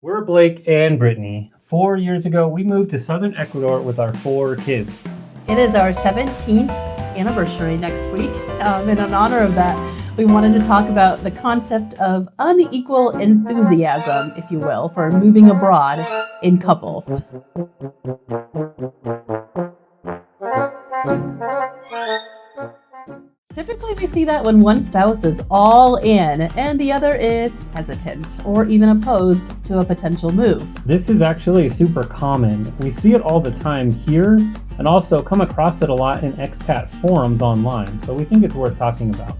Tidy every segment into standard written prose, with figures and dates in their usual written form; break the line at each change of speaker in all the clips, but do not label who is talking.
We're Blake and Brittany. 4 years ago, we moved to southern Ecuador with our 4 kids.
It is our 17th anniversary next week. And in honor of that, we wanted to talk about the concept of unequal enthusiasm, if you will, for moving abroad in couples. Typically, we see that when one spouse is all in and the other is hesitant or even opposed to a potential move.
This is actually super common. We see it all the time here and also come across it a lot in expat forums online, so we think it's worth talking about.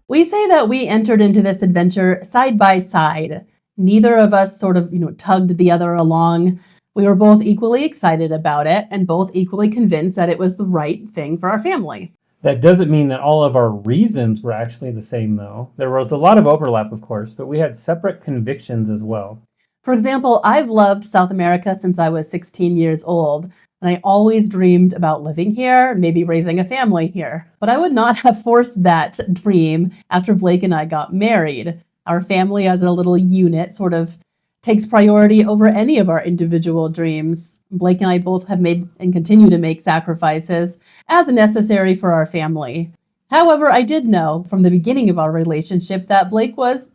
We say that we entered into this adventure side by side. Neither of us sort of, tugged the other along. We were both equally excited about it and both equally convinced that it was the right thing for our family.
That doesn't mean that all of our reasons were actually the same, though. There was a lot of overlap, of course, but we had separate convictions as well.
For example, I've loved South America since I was 16 years old, and I always dreamed about living here, maybe raising a family here. But I would not have forced that dream after Blake and I got married. Our family as a little unit sort of takes priority over any of our individual dreams. Blake and I both have made and continue to make sacrifices as necessary for our family. However, I did know from the beginning of our relationship that Blake was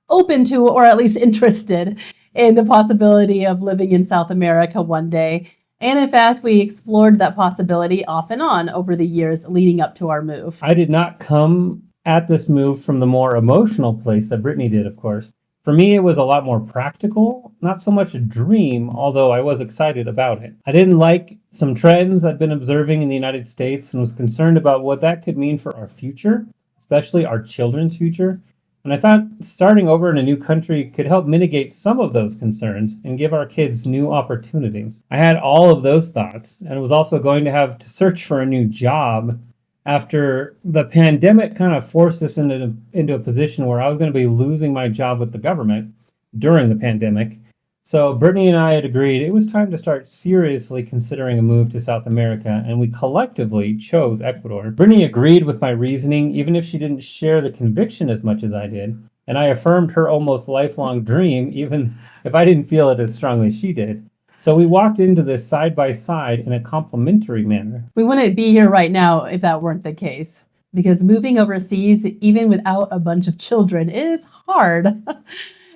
open to, or at least interested in, the possibility of living in South America one day. And in fact, we explored that possibility off and on over the years leading up to our move.
I did not come at this move from the more emotional place that Brittany did, of course. For me, it was a lot more practical, not so much a dream, although I was excited about it. I didn't like some trends I'd been observing in the United States and was concerned about what that could mean for our future, especially our children's future. And I thought starting over in a new country could help mitigate some of those concerns and give our kids new opportunities. I had all of those thoughts and was also going to have to search for a new job after the pandemic kind of forced us into a position where I was going to be losing my job with the government during the pandemic. So Brittany and I had agreed it was time to start seriously considering a move to South America, and we collectively chose Ecuador. Brittany agreed with my reasoning, even if she didn't share the conviction as much as I did, and I affirmed her almost lifelong dream, even if I didn't feel it as strongly as she did. So we walked into this side by side in a complementary manner.
We wouldn't be here right now if that weren't the case, because moving overseas, even without a bunch of children, is hard.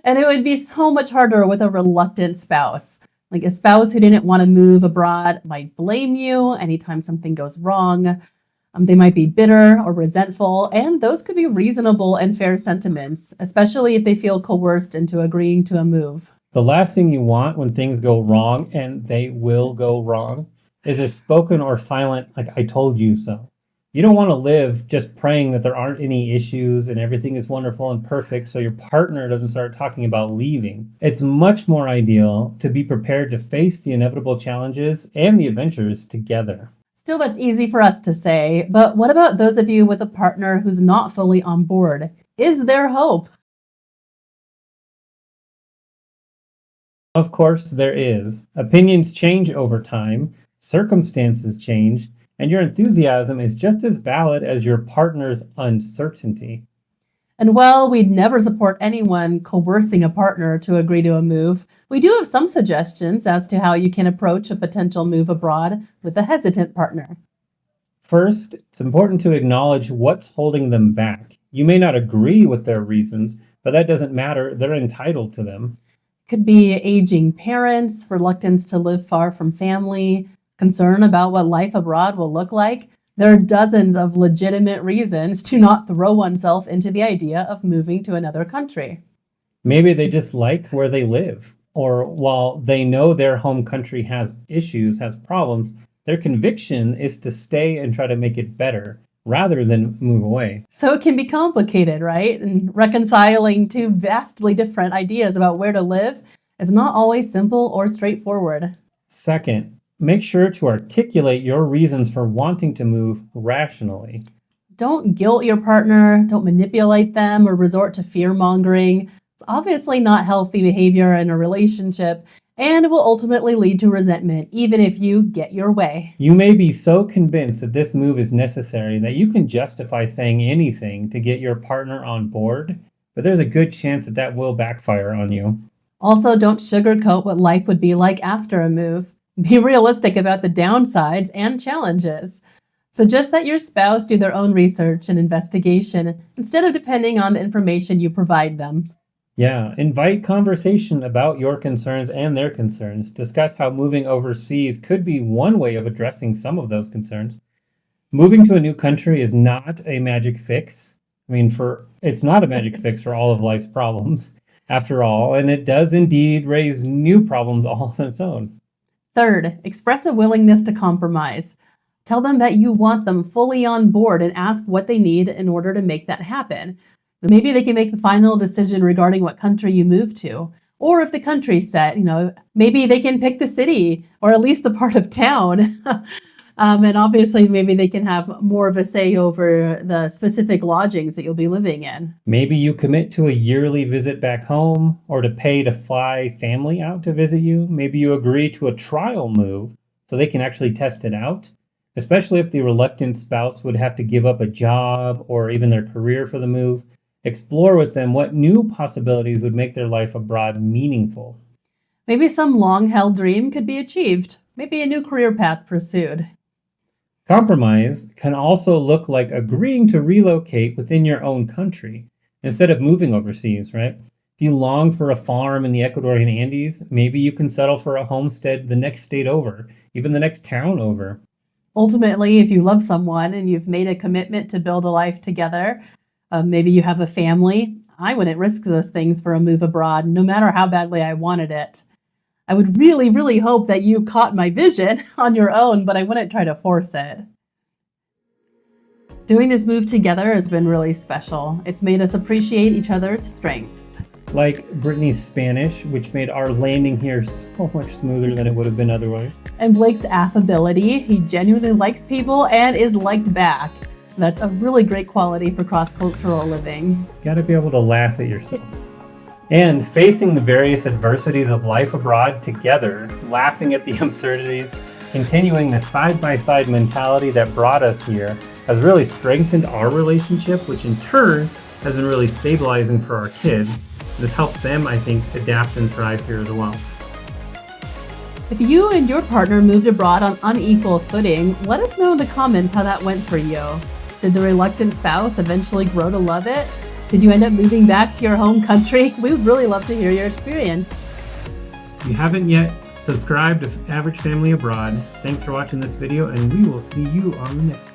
And it would be so much harder with a reluctant spouse. Like a spouse who didn't want to move abroad might blame you anytime something goes wrong. They might be bitter or resentful, and those could be reasonable and fair sentiments, especially if they feel coerced into agreeing to a move.
The last thing you want when things go wrong, and they will go wrong, is a spoken or silent, like, I told you so. You don't want to live just praying that there aren't any issues and everything is wonderful and perfect so your partner doesn't start talking about leaving. It's much more ideal to be prepared to face the inevitable challenges and the adventures together.
Still, that's easy for us to say, but what about those of you with a partner who's not fully on board? Is there hope?
Of course, there is. Opinions change over time, circumstances change, and your enthusiasm is just as valid as your partner's uncertainty.
And while we'd never support anyone coercing a partner to agree to a move, we do have some suggestions as to how you can approach a potential move abroad with a hesitant partner.
First, it's important to acknowledge what's holding them back. You may not agree with their reasons, but that doesn't matter. They're entitled to them.
Could be aging parents, reluctance to live far from family, concern about what life abroad will look like. There are dozens of legitimate reasons to not throw oneself into the idea of moving to another country.
Maybe they just like where they live, or while they know their home country has issues, has problems, their conviction is to stay and try to make it better rather than move away.
So it can be complicated, right? And reconciling two vastly different ideas about where to live is not always simple or straightforward.
Second, make sure to articulate your reasons for wanting to move rationally.
Don't guilt your partner, don't manipulate them or resort to fear-mongering. It's obviously not healthy behavior in a relationship, and it will ultimately lead to resentment, even if you get your way.
You may be so convinced that this move is necessary that you can justify saying anything to get your partner on board, but there's a good chance that that will backfire on you.
Also, don't sugarcoat what life would be like after a move. Be realistic about the downsides and challenges. Suggest that your spouse do their own research and investigation instead of depending on the information you provide them.
Yeah, invite conversation about your concerns and their concerns. Discuss how moving overseas could be one way of addressing some of those concerns. Moving to a new country is not a magic fix. For it's not a magic fix for all of life's problems, after all, and it does indeed raise new problems all on its own.
Third, express a willingness to compromise. Tell them that you want them fully on board and ask what they need in order to make that happen. Maybe they can make the final decision regarding what country you move to. Or if the country's set, maybe they can pick the city or at least the part of town. And obviously, maybe they can have more of a say over the specific lodgings that you'll be living in.
Maybe you commit to a yearly visit back home or to pay to fly family out to visit you. Maybe you agree to a trial move so they can actually test it out, especially if the reluctant spouse would have to give up a job or even their career for the move. Explore with them what new possibilities would make their life abroad meaningful.
Maybe some long-held dream could be achieved. Maybe a new career path pursued.
Compromise can also look like agreeing to relocate within your own country instead of moving overseas, right? If you long for a farm in the Ecuadorian Andes, maybe you can settle for a homestead the next state over, even the next town over.
Ultimately, if you love someone and you've made a commitment to build a life together, maybe you have a family, I wouldn't risk those things for a move abroad, no matter how badly I wanted it. I would really, really hope that you caught my vision on your own, but I wouldn't try to force it. Doing this move together has been really special. It's made us appreciate each other's strengths.
Like Brittany's Spanish, which made our landing here so much smoother than it would have been otherwise.
And Blake's affability. He genuinely likes people and is liked back. That's a really great quality for cross-cultural living.
Gotta be able to laugh at yourself. And facing the various adversities of life abroad together, laughing at the absurdities, continuing the side-by-side mentality that brought us here has really strengthened our relationship, which in turn has been really stabilizing for our kids. It has helped them, I think, adapt and thrive here as well.
If you and your partner moved abroad on unequal footing, let us know in the comments how that went for you. Did the reluctant spouse eventually grow to love it? Did you end up moving back to your home country? We would really love to hear your experience.
If you haven't yet, subscribe to Average Family Abroad. Thanks for watching this video, and we will see you on the next one.